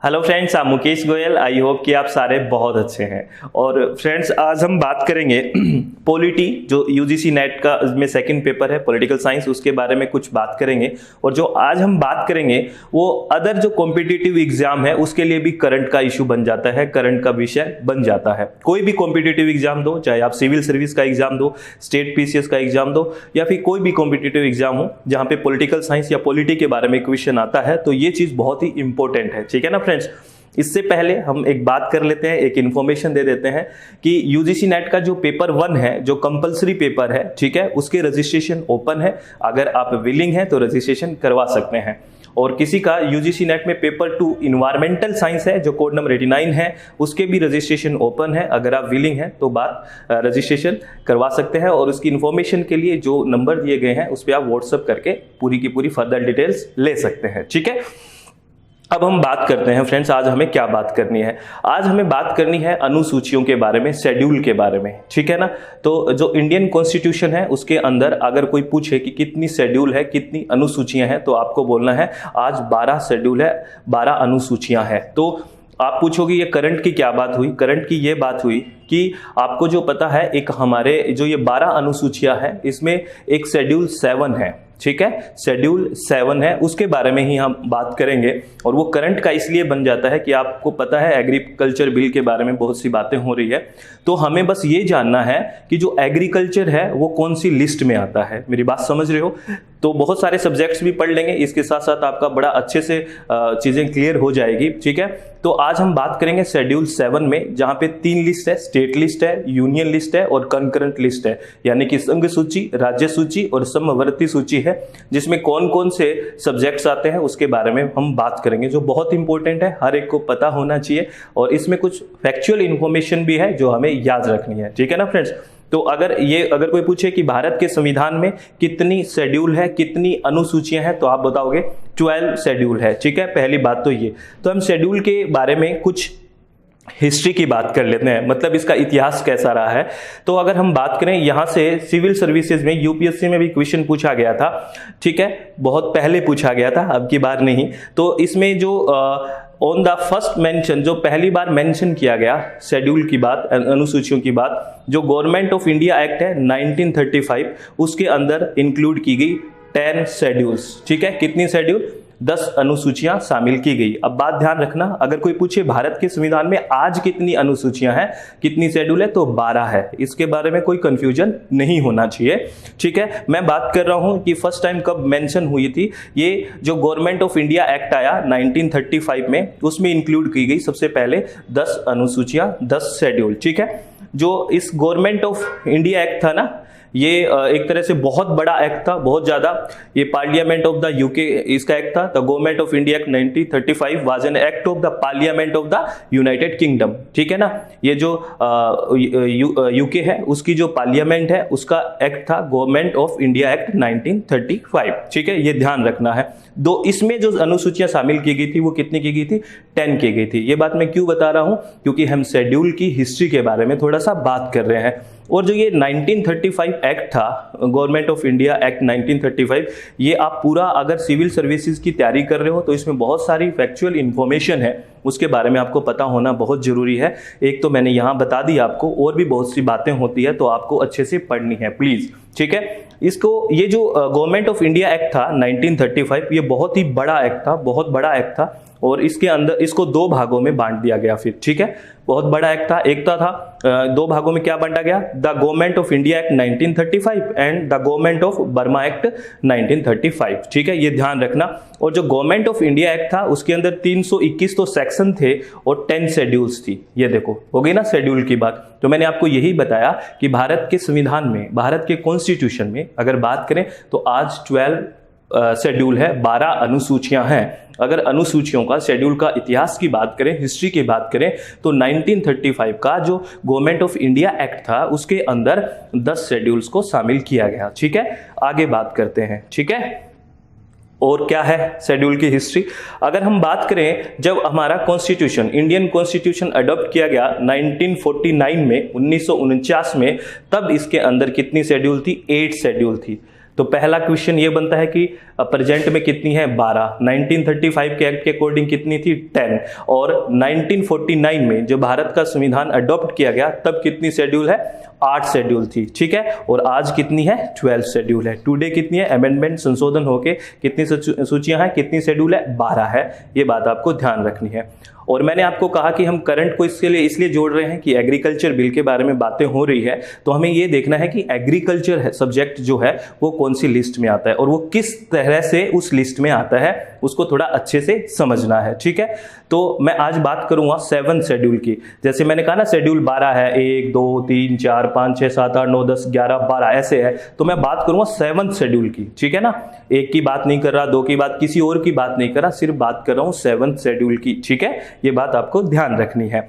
Hello friends, आप Mukesh Goyal. I hope कि आप सारे बहुत अच्छे हैं। और फ्रेंड्स, आज हम बात करेंगे पॉलिटी, जो यूजीसी नेट का में सेकंड पेपर है पॉलिटिकल साइंस, उसके बारे में कुछ बात करेंगे। और जो आज हम बात करेंगे वो अदर जो कॉम्पिटिटिव एग्जाम है उसके लिए भी करंट का इशू बन जाता है, करंट का विषय बन जाता है। कोई भी कॉम्पिटिटिव एग्जाम दो, चाहे आप सिविल सर्विस का एग्जाम दो, स्टेट पीसीएस का एग्जाम दो, या फिर कोई भी कॉम्पिटिटिव एग्जाम हो जहां पे पॉलिटिकल साइंस या पॉलिटी के बारे में क्वेश्चन आता है, तो ये चीज बहुत ही इंपॉर्टेंट है। ठीक है ना फ्रेंड्स। इससे पहले हम एक बात कर लेते हैं, एक इन्फॉर्मेशन दे देते हैं कि यूजीसी नेट का जो पेपर 1 है, जो कंपलसरी पेपर है, ठीक है, उसके रजिस्ट्रेशन ओपन है। अगर आप विलिंग हैं तो रजिस्ट्रेशन करवा सकते हैं। और किसी का यूजीसी नेट में पेपर 2 इन्वायरमेंटल साइंस है, जो कोड नंबर 89 है, उसके भी रजिस्ट्रेशन ओपन है। अगर आप विलिंग हैं तो बात रजिस्ट्रेशन करवा सकते हैं। और उसकी इन्फॉर्मेशन के लिए जो नंबर दिए गए हैं उस पर आप व्हाट्सएप करके पूरी की पूरी फर्दर डिटेल्स ले सकते हैं। ठीक है, अब हम बात करते हैं फ्रेंड्स, आज हमें क्या बात करनी है। आज हमें बात करनी है अनुसूचियों के बारे में, शेड्यूल के बारे में। ठीक है ना। तो जो इंडियन कॉन्स्टिट्यूशन है उसके अंदर अगर कोई पूछे कि कितनी शेड्यूल है, कितनी अनुसूचियां हैं, तो आपको बोलना है आज 12 शेड्यूल है, 12 अनुसूचियां हैं। तो आप पूछोगे ये करंट की क्या बात हुई। करंट की ये बात हुई कि आपको जो पता है, एक हमारे जो ये 12 अनुसूचियां हैं, इसमें एक शेड्यूल 7 है। ठीक है, शेड्यूल 7 है, उसके बारे में ही हम बात करेंगे। और वो करंट का इसलिए बन जाता है कि आपको पता है एग्रीकल्चर बिल के बारे में बहुत सी बातें हो रही है, तो हमें बस ये जानना है कि जो एग्रीकल्चर है वो कौन सी लिस्ट में आता है। मेरी बात समझ रहे हो। तो बहुत सारे सब्जेक्ट्स भी पढ़ लेंगे, इसके साथ साथ आपका बड़ा अच्छे से चीजें क्लियर हो जाएगी। ठीक है, तो आज हम बात करेंगे शेड्यूल 7 में, जहां पे 3 लिस्ट है, स्टेट लिस्ट है, यूनियन लिस्ट है और कंकरेंट लिस्ट है, यानी कि संघ सूची, राज्य सूची और समवर्ती सूची है, जिसमें कौन कौन से सब्जेक्ट्स आते हैं उसके बारे में हम बात करेंगे, जो बहुत इंपॉर्टेंट है, हर एक को पता होना चाहिए। और इसमें कुछ फैक्चुअल इंफॉर्मेशन भी है जो हमें याद रखनी है। ठीक है ना फ्रेंड्स। तो अगर कोई पूछे कि भारत के संविधान में कितनी शेड्यूल है, कितनी अनुसूचियां हैं, तो आप बताओगे 12 शेड्यूल है। ठीक है, पहली बात तो ये। तो हम शेड्यूल के बारे में कुछ हिस्ट्री की बात कर लेते हैं, मतलब इसका इतिहास कैसा रहा है। तो अगर हम बात करें, यहां से सिविल सर्विसेज में यूपीएससी में भी क्वेश्चन पूछा गया था। ठीक है, बहुत पहले पूछा गया था, अब की बार नहीं। तो इसमें जो ऑन द फर्स्ट मेंशन, जो पहली बार मेंशन किया गया शेड्यूल की बात, अनुसूचियों की बात, जो गवर्नमेंट ऑफ इंडिया एक्ट है 1935, उसके अंदर इंक्लूड की गई 10 शेड्यूल्स। ठीक है, कितनी शेड्यूल? 10 अनुसूचियां शामिल की गई। अब बात ध्यान रखना, अगर कोई पूछे भारत के संविधान में आज कितनी अनुसूचियां हैं, कितनी शेड्यूल है, तो 12 है। इसके बारे में कोई कंफ्यूजन नहीं होना चाहिए। ठीक है, मैं बात कर रहा हूं कि फर्स्ट टाइम कब मेंशन हुई थी। ये जो गवर्नमेंट ऑफ इंडिया एक्ट आया 1935 में, उसमें इंक्लूड की गई सबसे पहले 10 अनुसूचियां, 10 शेड्यूल। ठीक है, जो इस गवर्नमेंट ऑफ इंडिया एक्ट था ना, ये एक तरह से बहुत बड़ा एक्ट था, बहुत ज्यादा। ये पार्लियामेंट ऑफ द यूके इसका एक्ट था। The government of India act 1935 was an act of the parliament of the United kingdom. ठीक है ना। ये जो यूके है उसकी जो पार्लियामेंट है उसका एक्ट था गवर्नमेंट ऑफ इंडिया एक्ट 1935। ठीक है, ये ध्यान रखना है। इसमें जो अनुसूचियां शामिल की गई थी वो कितनी की गई थी? 10 की गई थी। ये बात मैं क्यों बता रहा हूं? क्योंकि हम शेड्यूल की हिस्ट्री के बारे में थोड़ा सा बात कर रहे हैं। और जो ये 1935 एक्ट था, गवर्नमेंट ऑफ इंडिया एक्ट 1935, ये आप पूरा अगर सिविल सर्विसेज की तैयारी कर रहे हो तो इसमें बहुत सारी फैक्चुअल इंफॉर्मेशन है, उसके बारे में आपको पता होना बहुत जरूरी है। एक तो मैंने यहाँ बता दी आपको, और भी बहुत सी बातें होती है तो आपको अच्छे से पढ़नी है प्लीज। ठीक है, ये जो गवर्नमेंट ऑफ इंडिया एक्ट था 1935, ये बहुत ही बड़ा एक्ट था, बहुत बड़ा एक्ट था। और इसके अंदर इसको 2 भागों में बांट दिया गया फिर। ठीक है, बहुत बड़ा एक्ट था। एक था 2 भागों में क्या बांटा गया? The government of India act 1935 and the government of Burma act 1935। ठीक है, ये ध्यान रखना। और जो गवर्नमेंट ऑफ इंडिया एक्ट था उसके अंदर 321 तो सेक्शन थे और 10 शेड्यूल्स थी। ये देखो, हो गई ना शेड्यूल की बात। तो मैंने आपको यही बताया कि भारत के संविधान में, भारत के कॉन्स्टिट्यूशन में अगर बात करें तो आज 12 शेड्यूल है, 12 अनुसूचियां हैं। अगर अनुसूचियों का, शेड्यूल का इतिहास की बात करें, हिस्ट्री की बात करें, तो 1935 का जो गवर्नमेंट ऑफ इंडिया एक्ट था उसके अंदर 10 शेड्यूल्स को शामिल किया गया। ठीक है, आगे बात करते हैं। ठीक है, और क्या है शेड्यूल की हिस्ट्री। अगर हम बात करें, जब हमारा कॉन्स्टिट्यूशन, इंडियन कॉन्स्टिट्यूशन अडॉप्ट किया गया 1949 में, 1949 में, तब इसके अंदर कितनी शेड्यूल थी? 8 शेड्यूल थी। तो पहला क्वेश्चन ये बनता है कि प्रेजेंट में कितनी है 12, 1935 के एक्ट के अकॉर्डिंग कितनी थी 10, और 1949 में जो भारत का संविधान अडॉप्ट किया गया तब कितनी शेड्यूल है 8 शेड्यूल थी, ठीक है। और आज कितनी है 12 शेड्यूल है। टुडे कितनी है, अमेंडमेंट संशोधन होके कितनी सूचियां हैं, कितनी शेड्यूल है 12 है। ये बात आपको ध्यान रखनी है। और मैंने आपको कहा कि हम करंट को इसके लिए इसलिए जोड़ रहे हैं कि एग्रीकल्चर बिल के बारे में बातें हो रही है, तो हमें ये देखना है कि एग्रीकल्चर सब्जेक्ट जो है वो कौन सी लिस्ट में आता है और वो किस तरह से उस लिस्ट में आता है, उसको थोड़ा अच्छे से समझना है, ठीक है। तो मैं आज बात करूंगा 7 शेड्यूल की। जैसे मैंने कहा ना शेड्यूल 12 है, 1 2 3 4 5 6 7 8 9 10 11 12 ऐसे है, तो मैं बात करूंगा 7 शेड्यूल की, ठीक है ना। 1 की बात नहीं कर रहा, 2 की बात, किसी और की बात नहीं कर रहा, सिर्फ बात कर रहा हूं 7 शेड्यूल की, ठीक है। ये बात आपको ध्यान रखनी है।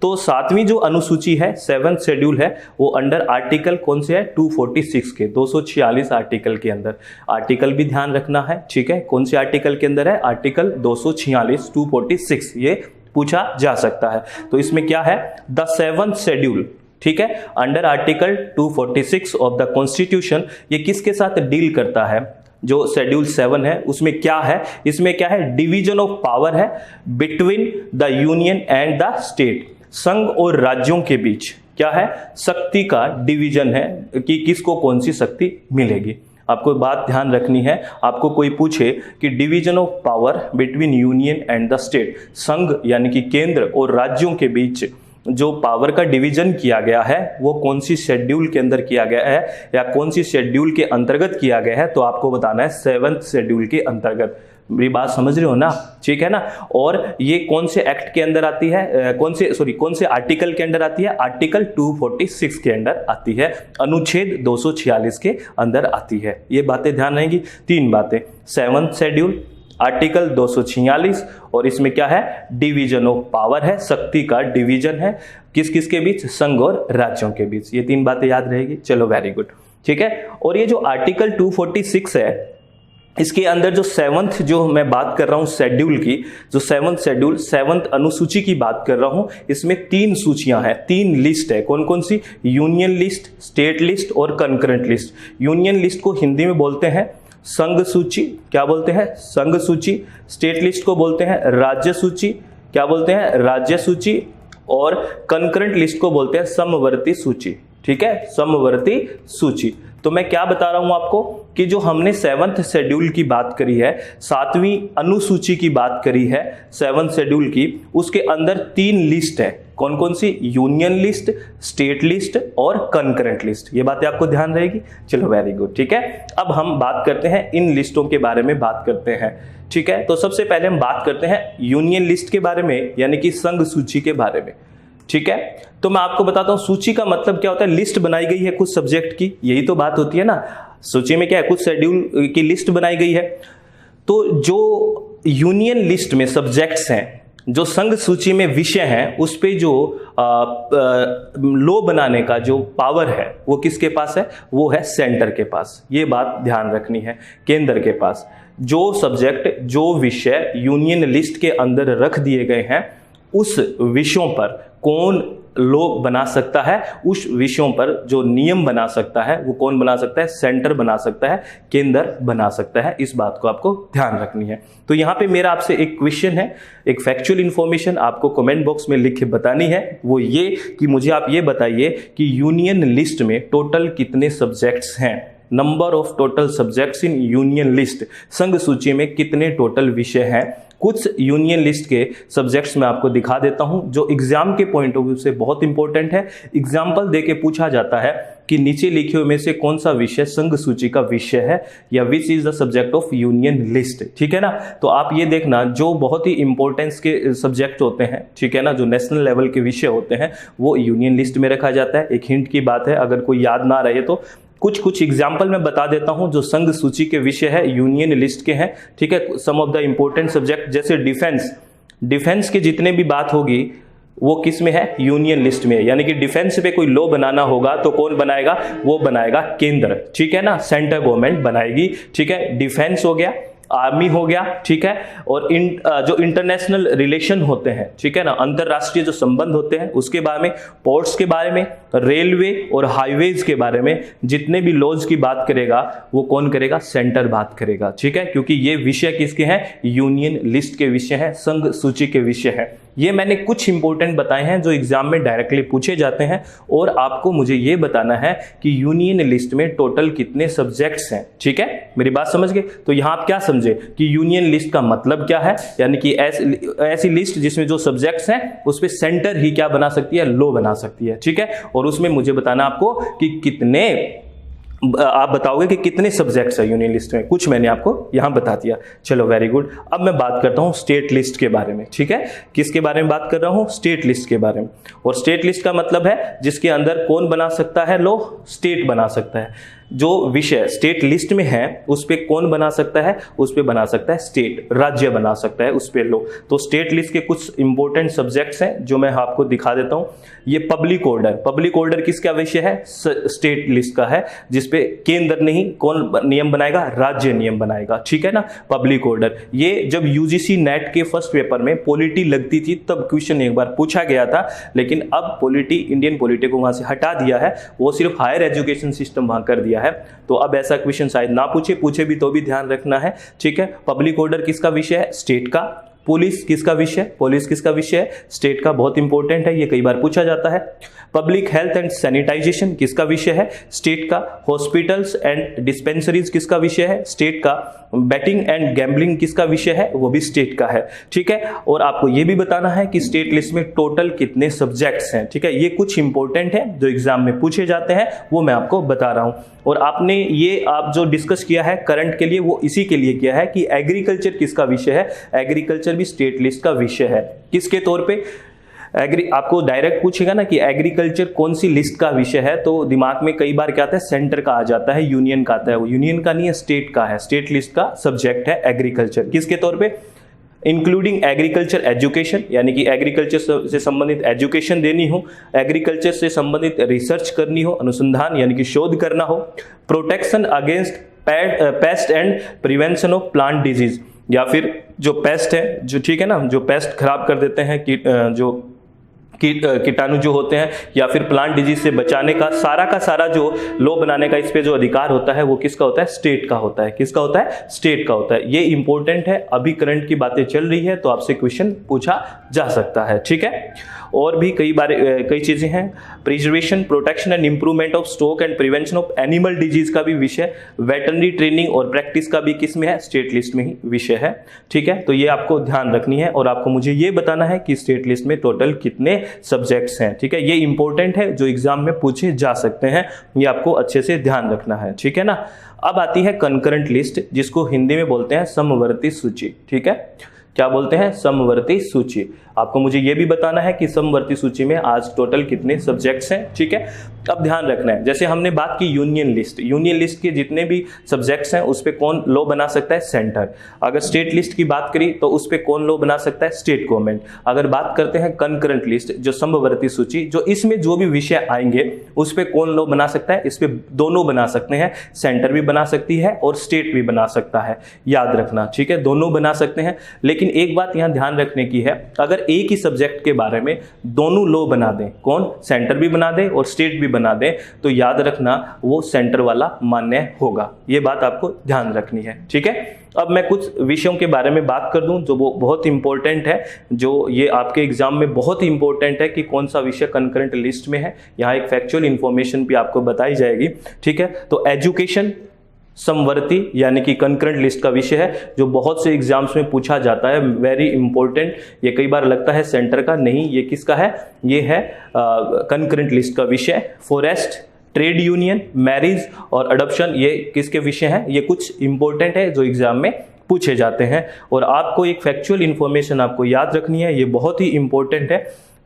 तो 7वीं जो अनुसूची है 7th शेड्यूल है वो अंडर आर्टिकल कौन से है 246 के 246 आर्टिकल के अंदर। आर्टिकल भी ध्यान रखना है, ठीक है। कौन से आर्टिकल के अंदर है, आर्टिकल 246 246 ये पूछा जा सकता है। तो इसमें क्या है, द 7th शेड्यूल, ठीक है, under article 246 of the constitution, ये किसके साथ डील करता है, जो शेड्यूल 7 है उसमें क्या है, इसमें क्या है, डिवीजन ऑफ पावर है between the union and the state, संघ और राज्यों के बीच क्या है, शक्ति का डिवीजन है कि किसको कौन सी शक्ति मिलेगी। आपको बात ध्यान रखनी है, आपको कोई पूछे कि division of power between union and the state, संघ यानी कि केंद्र और राज्यों के बीच जो पावर का डिवीजन किया गया है वो कौन सी शेड्यूल के अंदर किया गया है या कौन सी शेड्यूल के अंतर्गत किया गया है, तो आपको बताना है 7th शेड्यूल के अंतर्गत। मेरी बात समझ रहे हो ना, ठीक है ना। और ये कौन से एक्ट के अंदर आती है, कौन से आर्टिकल के अंदर आती है, आर्टिकल 246 के अंदर आती है, अनुच्छेद 246 के अंदर आती है। ये बातें ध्यान रहेंगी, 3 बातें, 7th शेड्यूल, आर्टिकल 246 और इसमें क्या है, डिवीजन ऑफ पावर है, शक्ति का डिवीजन है, किस किस के बीच, संघ और राज्यों के बीच। ये 3 बातें याद रहेगी, चलो वेरी गुड, ठीक है। और ये जो आर्टिकल 246 है इसके अंदर जो 7th जो मैं बात कर रहा हूं शेड्यूल की, जो 7th शेड्यूल 7th अनुसूची की बात कर रहा हूं, इसमें 3 सूचियां हैं, 3 लिस्ट है। कौन कौन सी, यूनियन लिस्ट, स्टेट लिस्ट और कंकरेंट लिस्ट। यूनियन लिस्ट को हिंदी में बोलते हैं संघ सूची, क्या बोलते हैं, संघ सूची। स्टेट लिस्ट को बोलते हैं राज्य सूची, क्या बोलते हैं, राज्य सूची। और कंकरेंट लिस्ट को बोलते हैं समवर्ती सूची, ठीक है, समवर्ती सूची। तो मैं क्या बता रहा हूं आपको कि जो हमने 7th शेड्यूल की बात करी है, 7वीं अनुसूची की बात करी है 7th शेड्यूल की, उसके अंदर 3 लिस्ट है। कौन कौन सी, यूनियन लिस्ट, स्टेट लिस्ट और कंकरेंट लिस्ट। ये बातें आपको ध्यान रहेगी, चलो वेरी गुड, ठीक है। अब हम बात करते हैं इन लिस्टों के बारे में बात करते हैं, ठीक है। तो सबसे पहले हम बात करते हैं यूनियन लिस्ट के बारे में, यानी कि संघ सूची के बारे में, ठीक है। तो मैं आपको बताता हूं सूची का मतलब क्या होता है, लिस्ट बनाई गई है कुछ सब्जेक्ट की, यही तो बात होती है ना। सूची में क्या है, कुछ शेड्यूल की लिस्ट बनाई गई है। तो जो यूनियन लिस्ट में सब्जेक्ट्स हैं, जो संघ सूची में विषय हैं, उस पे जो लॉ बनाने का जो पावर है वो किसके पास है, वो है सेंटर के पास। ये बात ध्यान रखनी है, केंद्र के पास। जो सब्जेक्ट, जो विषय यूनियन लिस्ट के अंदर रख दिए गए हैं, उस विषयों पर कौन लॉ बना सकता है, उस विषयों पर जो नियम बना सकता है वो कौन बना सकता है, सेंटर बना सकता है, केंद्र बना सकता है। इस बात को आपको ध्यान रखनी है। तो यहां पे मेरा आपसे एक क्वेश्चन है, एक फैक्चुअल इंफॉर्मेशन आपको कमेंट बॉक्स में लिख के बतानी है, वो ये कि मुझे आप ये बताइए कि यूनियन लिस्ट में टोटल कितने सब्जेक्ट्स हैं, number of total subjects in union list, संघ सूची में कितने टोटल विषय हैं। कुछ यूनियन लिस्ट के सब्जेक्ट्स मैं आपको दिखा देता हूं जो एग्जाम के पॉइंट ऑफ व्यू से बहुत इंपॉर्टेंट है। एग्जाम्पल देके पूछा जाता है कि नीचे लिखे हुए में से कौन सा विषय संघ सूची का विषय है, या which is the subject of union list, ठीक है ना। तो आप ये देखना, जो बहुत ही इंपॉर्टेंस के सब्जेक्ट होते हैं, ठीक है ना, जो नेशनल लेवल के विषय होते हैं, वो यूनियन लिस्ट में रखा जाता है। एक हिंट की बात है, अगर कोई याद ना रहे तो कुछ एग्जाम्पल मैं बता देता हूं जो संघ सूची के विषय है, यूनियन लिस्ट के हैं, ठीक है। सम ऑफ द इंपॉर्टेंट सब्जेक्ट जैसे डिफेंस के जितने भी बात होगी वो किस में है, यूनियन लिस्ट में है। यानी कि डिफेंस पे कोई लॉ बनाना होगा तो कौन बनाएगा, वो बनाएगा केंद्र, ठीक है ना, सेंट्रल गवर्नमेंट बनाएगी, ठीक है। डिफेंस हो गया, आर्मी हो गया, ठीक है, और जो इंटरनेशनल रिलेशन होते हैं, ठीक है ना, अंतरराष्ट्रीय जो संबंध होते हैं उसके बारे में, पोर्ट्स के बारे में, रेलवे और हाईवेज के बारे में जितने भी लॉज की बात करेगा वो कौन करेगा, सेंटर बात करेगा, ठीक है, क्योंकि ये विषय किसके हैं, यूनियन लिस्ट के विषय हैं, संघ सूची के विषय हैं। ये मैंने कुछ इंपॉर्टेंट बताए हैं जो एग्जाम में डायरेक्टली पूछे जाते हैं, और आपको मुझे ये बताना है कि यूनियन लिस्ट में टोटल कितने सब्जेक्ट्स हैं, ठीक है, मेरी बात समझ गए। तो यहां आप क्या समझे कि यूनियन लिस्ट का मतलब क्या है, यानी कि ऐसी लिस्ट जिसमें जो सब्जेक्ट्स हैं उस पे सेंटर ही क्या बना सकती है, लो बना सकती है, ठीक है, और उसमें मुझे बताना आपको कि कितने, आप बताओगे कि कितने सब्जेक्ट्स है यूनियन लिस्ट में, कुछ मैंने आपको यहां बता दिया। चलो वेरी गुड। अब मैं बात करता हूं स्टेट लिस्ट के बारे में, ठीक है, किसके बारे में बात कर रहा हूं, स्टेट लिस्ट के बारे में। और स्टेट लिस्ट का मतलब है जिसके अंदर कौन बना सकता है, लो, स्टेट बना सकता है। जो विषय स्टेट लिस्ट में है उस पे कौन बना सकता है, उस पे बना सकता है स्टेट, राज्य बना सकता है उस पे लो। तो स्टेट लिस्ट के कुछ इंपॉर्टेंट सब्जेक्ट्स हैं जो मैं आपको दिखा देता हूं। ये पब्लिक ऑर्डर, पब्लिक ऑर्डर किसका विषय है, स्टेट लिस्ट का है, जिसपे केंद्र नहीं, कौन नियम बनाएगा, राज्य नियम बनाएगा, ठीक है ना, पब्लिक ऑर्डर। ये जब यूजीसी नेट के फर्स्ट पेपर में पॉलिटी लगती थी तब क्वेश्चन एक बार पूछा गया था, लेकिन अब पॉलिटी, इंडियन पॉलिटी को वहां से हटा दिया है, वो सिर्फ हायर एजुकेशन सिस्टम वहां कर दिया है। तो अब ऐसा क्वेश्चन शायद ना पूछे भी तो भी ध्यान रखना है, ठीक है। पब्लिक ऑर्डर किसका विषय है, स्टेट का। पुलिस किसका विषय, पुलिस किसका विषय है, स्टेट का, बहुत इंपॉर्टेंट है, ये कई बार पूछा जाता है। पब्लिक हेल्थ एंड सैनिटाइजेशन किसका विषय है, स्टेट का। हॉस्पिटल्स एंड डिस्पेंसरीज किसका विषय है, स्टेट का। बैटिंग एंड गैम्बलिंग किसका विषय है, वो भी स्टेट का है, ठीक है। और आपको ये भी बताना है कि स्टेट लिस्ट में टोटल कितने सब्जेक्ट्स हैं, ठीक है। ये कुछ इंपॉर्टेंट है जो एग्जाम में पूछे जाते हैं, वो मैं आपको बता रहा हूं। और आपने ये आप जो डिस्कस किया है करंट के लिए, वो इसी के लिए किया है कि एग्रीकल्चर किसका विषय है, एग्रीकल्चर भी स्टेट लिस्ट का विषय है। किसके तौर पे, आपको डायरेक्ट पूछेगा ना कि एग्रीकल्चर कौन सी लिस्ट का विषय है, तो दिमाग में कई बार क्या आता है, सेंटर का आ जाता है, यूनियन का आता है। वो यूनियन का नहीं है, स्टेट का है, स्टेट लिस्ट का सब्जेक्ट है एग्रीकल्चर। किसके तौर पे, इंक्लूडिंग एग्रीकल्चर एजुकेशन, यानी कि एग्रीकल्चर से संबंधित एजुकेशन देनी हो, एग्रीकल्चर से संबंधित रिसर्च करनी हो, अनुसंधान यानी कि शोध करना हो, protection against paste and prevention of plant disease, या फिर जो पेस्ट है, जो ठीक है ना, जो पेस्ट खराब कर देते हैं, जो कीटाणु जो होते हैं, या फिर प्लांट डिजीज से बचाने का सारा जो लॉ बनाने का इस पे जो अधिकार होता है वो किसका होता है, स्टेट का होता है। किसका होता है, स्टेट का होता है। ये इंपॉर्टेंट है, अभी करंट की बातें चल रही है तो आपसे क्वेश्चन पूछा जा सकता है, ठीक है। और भी कई चीजें हैं, preservation, protection and improvement of stock and prevention of animal disease का भी विषय, वेटरनरी ट्रेनिंग और प्रैक्टिस का भी किस में है, स्टेट लिस्ट में ही विषय है, ठीक है। तो ये आपको ध्यान रखनी है, और आपको मुझे ये बताना है कि स्टेट लिस्ट में टोटल कितने सब्जेक्ट्स हैं, ठीक है। ये इंपॉर्टेंट है, जो एग्जाम में पूछे जा सकते हैं, ये आपको अच्छे से ध्यान रखना है, ठीक है ना। अब आती है कंकरेंट लिस्ट, जिसको हिंदी में बोलते हैं समवर्ती सूची, ठीक है। क्या बोलते हैं, समवर्ती सूची। आपको मुझे यह भी बताना है कि समवर्ती सूची में आज टोटल कितने सब्जेक्ट्स हैं, ठीक है। अब ध्यान रखना है, जैसे हमने बात की यूनियन लिस्ट के जितने भी सब्जेक्ट्स हैं उस पे कौन लॉ बना सकता है, सेंटर। अगर स्टेट लिस्ट की बात करी तो उस पे कौन लॉ बना सकता है, स्टेट गवर्नमेंट। अगर बात करते हैं कंकरेंट लिस्ट, जो समवर्ती सूची, जो इसमें जो भी विषय आएंगे उस पे कौन लॉ बना सकता है, इस पे दोनों बना सकते हैं, सेंटर भी बना सकती है और स्टेट भी बना सकता है, याद रखना, ठीक है। दोनों बना सकते हैं, लेकिन एक बात यहां ध्यान रखने की है, अगर एक ही सब्जेक्ट के बारे में दोनों लॉ बना दें, कौन, सेंटर भी बना दे और स्टेट भी बना दे, तो याद रखना वो सेंटर वाला मान्य होगा। ये बात आपको ध्यान रखनी है, ठीक है। अब मैं कुछ विषयों के बारे में बात कर दूं जो वो बहुत इंपॉर्टेंट है, जो ये आपके एग्जाम में बहुत इंपॉर्टेंट है कि कौन सा विषय कंकरेंट लिस्ट में है। यहाँ एक फैक्चुअल इंफॉर्मेशन भी आपको बताई जाएगी, ठीक है। तो एजुकेशन समवर्ती यानी कि कंकरेंट लिस्ट का विषय है, जो बहुत से एग्जाम्स में पूछा जाता है, वेरी इंपॉर्टेंट। ये कई बार लगता है सेंटर का, नहीं, ये किसका है, ये है कंकरेंट लिस्ट का विषय। फॉरेस्ट, ट्रेड यूनियन, मैरिज और अडॉप्शन, ये किसके विषय हैं, ये कुछ इंपॉर्टेंट है जो एग्जाम में पूछे जाते हैं। और आपको एक फैक्चुअल इंफॉर्मेशन आपको याद रखनी है, ये बहुत ही इंपॉर्टेंट है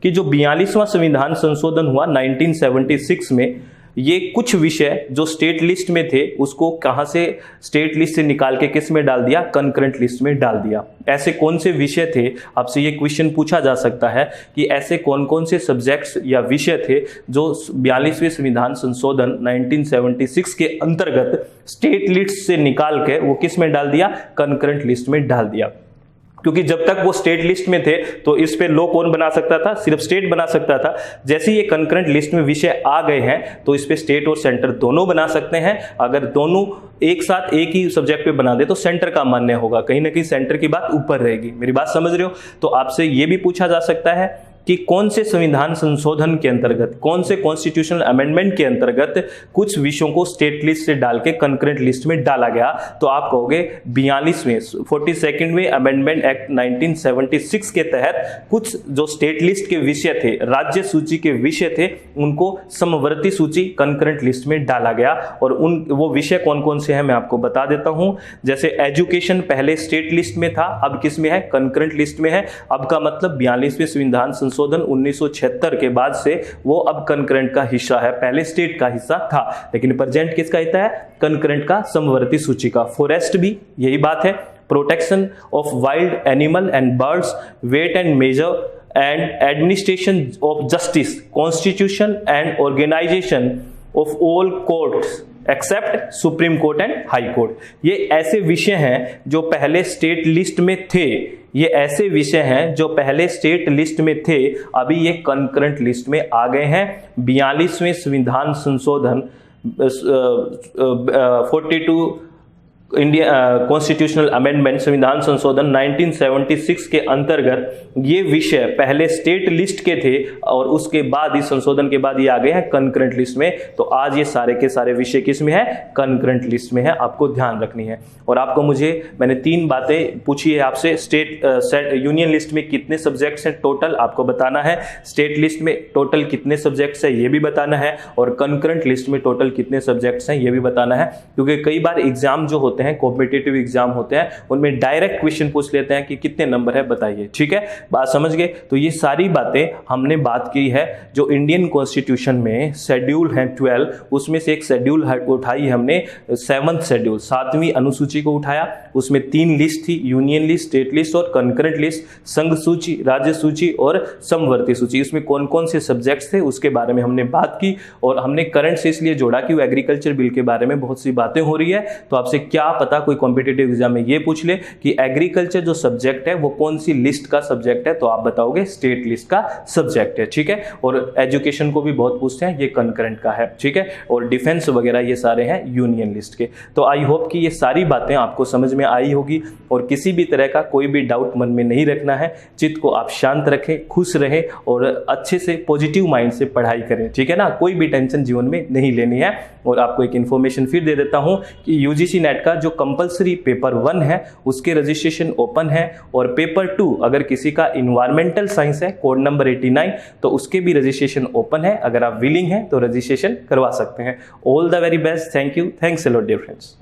कि जो 42वां संविधान संशोधन हुआ 1976 में, ये कुछ विषय जो स्टेट लिस्ट में थे उसको कहां से स्टेट लिस्ट से निकाल के किस में डाल दिया, कंकरेंट लिस्ट में डाल दिया। ऐसे कौन से विषय थे, आपसे ये क्वेश्चन पूछा जा सकता है कि ऐसे कौन कौन से सब्जेक्ट्स या विषय थे जो 42वें संविधान संशोधन 1976 के अंतर्गत स्टेट लिस्ट से निकाल के वो किस में डाल दिया, कंकरेंट लिस्ट में डाल दिया। क्योंकि जब तक वो स्टेट लिस्ट में थे तो इस पे लॉ कौन बना सकता था, सिर्फ स्टेट बना सकता था। जैसे ही ये कंकरेंट लिस्ट में विषय आ गए हैं तो इस पे स्टेट और सेंटर दोनों बना सकते हैं। अगर दोनों एक साथ एक ही सब्जेक्ट पे बना दे तो सेंटर का मान्य होगा, कहीं ना कहीं सेंटर की बात ऊपर रहेगी। मेरी बात समझ रहे हो? तो आपसे ये भी पूछा जा सकता है कि कौन से संविधान संशोधन के अंतर्गत, कौन से कॉन्स्टिट्यूशनल अमेंडमेंट के अंतर्गत कुछ विषयों को स्टेट लिस्ट से डाल के कंकरेंट लिस्ट में डाला गया। तो आप कहोगे 42वें अमेंडमेंट एक्ट 1976 के तहत कुछ जो स्टेट लिस्ट के विषय थे, राज्य सूची के विषय थे, उनको समवर्ती सूची कंकरेंट लिस्ट में डाला गया। और वो विषय कौन कौन से हैं मैं आपको बता देता हूं। जैसे एजुकेशन पहले स्टेट लिस्ट में था, अब किस में है, कंकरेंट लिस्ट में है। अब का मतलब 42वें संविधान संशोधन 1976 के बाद से वो अब कंकरेंट का हिस्सा है, पहले स्टेट का हिस्सा था, लेकिन प्रेजेंट किसका हिस्सा है, कंकरेंट का, समवर्ती सूची का। फॉरेस्ट भी यही बात है, protection of wild animal and birds, weight and measure and administration of justice, constitution and organisation of all courts except supreme court and high court. ये ऐसे विषय हैं जो पहले स्टेट लिस्ट में थे, ये ऐसे विषय हैं जो पहले स्टेट लिस्ट में थे, अभी ये कंकरेंट लिस्ट में आ गए हैं। 42वें संविधान संशोधन 42 इंडिया कॉन्स्टिट्यूशनल अमेंडमेंट संविधान संशोधन 1976 के अंतर्गत ये विषय पहले स्टेट लिस्ट के थे और उसके बाद इस संशोधन के बाद ये आ गए हैं कंकरेंट लिस्ट में। तो आज ये सारे के सारे विषय किस में है, कंकरेंट लिस्ट में है, आपको ध्यान रखनी है। और आपको मैंने 3 बातें पूछी है आपसे, यूनियन लिस्ट में कितने सब्जेक्ट्स हैं टोटल आपको बताना है, स्टेट लिस्ट में टोटल कितने सब्जेक्ट्स हैं ये भी बताना है, और कंकरेंट लिस्ट में टोटल कितने सब्जेक्ट्स हैं ये भी बताना है। क्योंकि कई बार एग्जाम जो होते हैं, कॉम्पिटिटिव एग्जाम होते हैं, उनमें डायरेक्ट क्वेश्चन पूछ लेते हैं कि कितने नंबर है बताइए। ठीक है, बात समझ गए? तो ये सारी बातें हमने बात की है। जो इंडियन कॉन्स्टिट्यूशन में शेड्यूल है 12, उसमें से एक शेड्यूल उठाई हमने, 7th शेड्यूल, 7वीं अनुसूची को उठाया। उसमें 3 लिस्ट थी, यूनियन लिस्ट, स्टेट लिस्ट और कंकरेंट लिस्ट, संघ सूची, राज्य सूची और समवर्ती सूची। इसमें कौन कौन से सब्जेक्ट्स थे उसके बारे में हमने बात की। और हमने करंट से इसलिए जोड़ा कि वो एग्रीकल्चर बिल के बारे में बहुत सी बातें हो रही है। तो आपसे क्या पता कोई कॉम्पिटिटिव एग्जाम में ये पूछ ले कि एग्रीकल्चर जो सब्जेक्ट है वो कौन सी लिस्ट का सब्जेक्ट है, तो आप बताओगे स्टेट लिस्ट का सब्जेक्ट है। ठीक है, और एजुकेशन को भी बहुत पूछते हैं, ये कंकरेंट का है। ठीक है, और डिफेंस वगैरह ये सारे हैं यूनियन लिस्ट के। तो आई होप कि ये सारी बातें आपको समझ में आई होगी और किसी भी तरह का कोई भी डाउट मन में नहीं रखना है। चित्त को आप शांत रखें, खुश रहें और अच्छे से पॉजिटिव माइंड से पढ़ाई करें। ठीक है ना, कोई भी टेंशन जीवन में नहीं लेनी है। और आपको एक इन्फॉर्मेशन फिर दे देता हूं कि यूजीसी नेट का जो कंपलसरी पेपर 1 है उसके रजिस्ट्रेशन ओपन है, और पेपर 2 अगर किसी का इन्वायरमेंटल साइंस है, कोड नंबर 89, तो उसके भी रजिस्ट्रेशन ओपन है। अगर आप विलिंग हैं तो रजिस्ट्रेशन करवा सकते हैं। All the very best, thank you, thanks a lot dear friends.